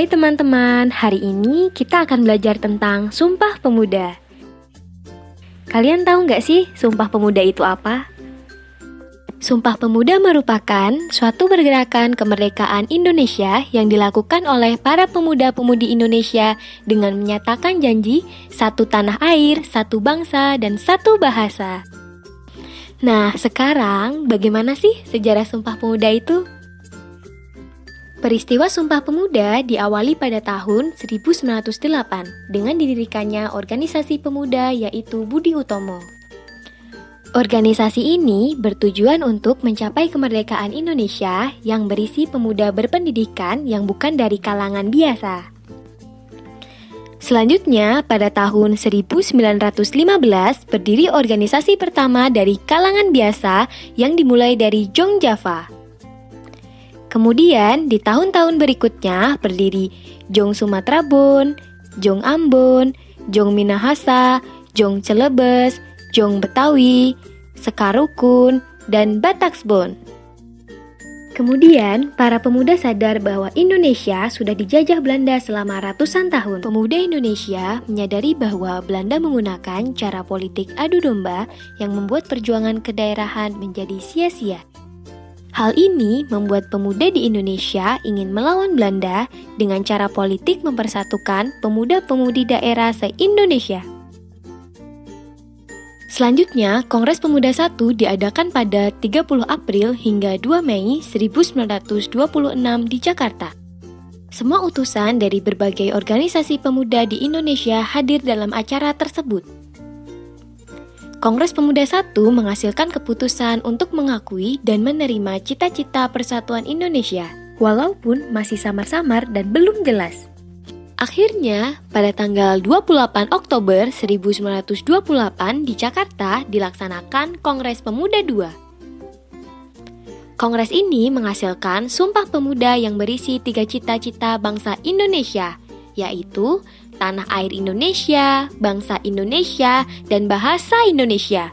Hai teman-teman, hari ini kita akan belajar tentang Sumpah Pemuda. Kalian tahu nggak sih Sumpah Pemuda itu apa? Sumpah Pemuda merupakan suatu pergerakan kemerdekaan Indonesia yang dilakukan oleh para pemuda-pemudi Indonesia dengan menyatakan janji satu tanah air, satu bangsa, dan satu bahasa. Nah, sekarang bagaimana sih sejarah Sumpah Pemuda itu? Peristiwa Sumpah Pemuda diawali pada tahun 1908 dengan didirikannya organisasi pemuda yaitu Budi Utomo. Organisasi ini bertujuan untuk mencapai kemerdekaan Indonesia yang berisi pemuda berpendidikan yang bukan dari kalangan biasa. Selanjutnya, pada tahun 1915 berdiri organisasi pertama dari kalangan biasa yang dimulai dari Jong Java. Kemudian di tahun-tahun berikutnya berdiri Jong Sumatera Bon, Jong Ambon, Jong Minahasa, Jong Celebes, Jong Betawi, Sekar Rukun, dan Bataksbon. Kemudian para pemuda sadar bahwa Indonesia sudah dijajah Belanda selama ratusan tahun. Pemuda Indonesia menyadari bahwa Belanda menggunakan cara politik adu domba yang membuat perjuangan kedaerahan menjadi sia-sia. Hal ini membuat pemuda di Indonesia ingin melawan Belanda dengan cara politik mempersatukan pemuda-pemudi daerah se-Indonesia. Selanjutnya, Kongres Pemuda I diadakan pada 30 April hingga 2 Mei 1926 di Jakarta. Semua utusan dari berbagai organisasi pemuda di Indonesia hadir dalam acara tersebut. Kongres Pemuda I menghasilkan keputusan untuk mengakui dan menerima cita-cita persatuan Indonesia, walaupun masih samar-samar dan belum jelas. Akhirnya, pada tanggal 28 Oktober 1928 di Jakarta dilaksanakan Kongres Pemuda II. Kongres ini menghasilkan Sumpah Pemuda yang berisi 3 cita-cita bangsa Indonesia, yaitu tanah air Indonesia, bangsa Indonesia, dan bahasa Indonesia.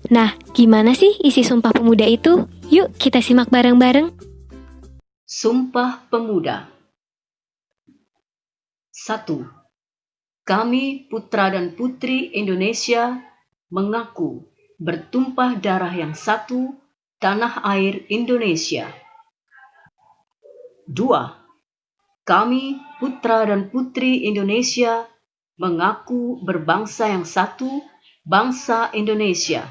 Nah, gimana sih isi Sumpah Pemuda itu? Yuk kita simak bareng-bareng. Sumpah Pemuda. 1. Kami putra dan putri Indonesia mengaku bertumpah darah yang satu, tanah air Indonesia. 2. Kami, putra dan putri Indonesia, mengaku berbangsa yang satu, bangsa Indonesia.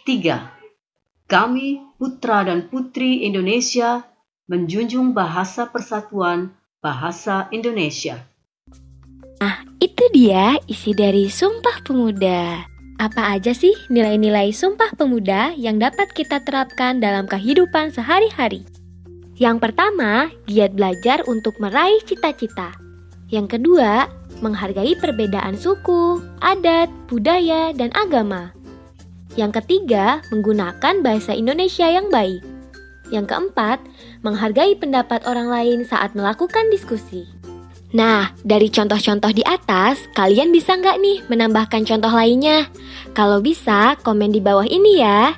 3. Kami, putra dan putri Indonesia, menjunjung bahasa persatuan, bahasa Indonesia. Nah, itu dia isi dari Sumpah Pemuda. Apa aja sih nilai-nilai Sumpah Pemuda yang dapat kita terapkan dalam kehidupan sehari-hari? Yang pertama, giat belajar untuk meraih cita-cita. Yang kedua, menghargai perbedaan suku, adat, budaya, dan agama. Yang ketiga, menggunakan bahasa Indonesia yang baik. Yang keempat, menghargai pendapat orang lain saat melakukan diskusi. Nah, dari contoh-contoh di atas, kalian bisa nggak nih menambahkan contoh lainnya? Kalau bisa, komen di bawah ini ya.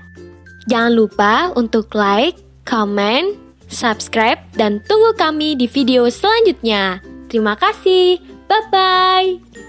Jangan lupa untuk like, comment, subscribe, dan tunggu kami di video selanjutnya. Terima kasih. Bye-bye.